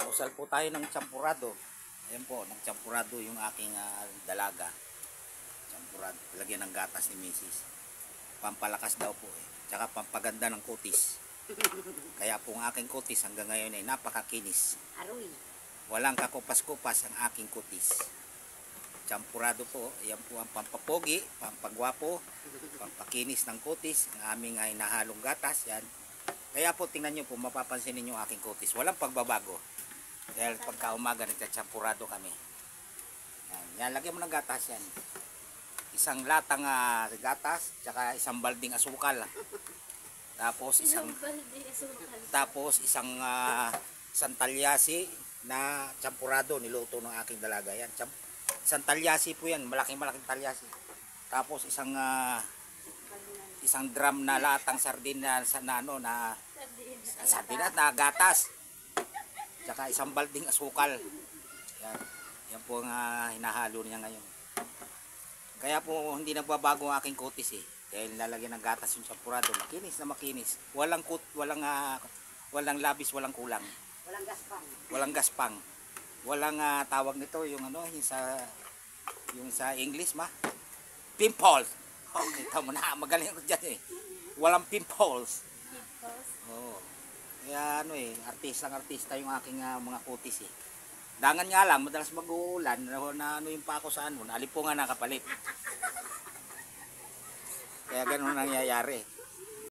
Almusal po tayo ng champurado. Ayan po, ng champurado yung aking dalaga. Champurado, lagyan ng gatas ni Mrs. Pampalakas daw po eh. Tsaka pampaganda ng kutis. Kaya po ang aking kutis hanggang ngayon ay napakakinis. Aroy. Walang kakupas-kupas ang aking kutis. Champurado po, ayan po ang pampapogi, pampagwapo, pampakinis ng kutis. Ang aming ay nahalong gatas, yan. Kaya po tingnan nyo po, mapapansin ninyo ang aking kutis. Walang pagbabago. Dahil pagka umaga nagchachampurado kami. Yan, lagyan mo ng gatas yan. Isang latang gatas, tsaka isang balding asukal. Tapos isang talyasi na champurado niluto ng aking dalaga. Yan, isang talyasi po yan, malaking talyasi. Tapos isang drum na latang sardinas na gatas. Tsaka isang balding asukal. Yan po ang hinahalo niya ngayon. Kaya po hindi nagbabago ang aking kutis eh. Dahil lalagyan ng gatas yung champurado. Makinis na makinis. Walang labis, walang kulang. Walang gaspang. Walang gaspang. Walang tawag nito yung yung sa English pimples. Okay, tama na. Magaling ko dyan eh. Walang pimples. Oo. Kaya artista yung aking mga kutis eh. Dangan nga lang, madalas mag-uulan, na yung pako sa alipungan nakapalit. Kaya ganun nangyayari.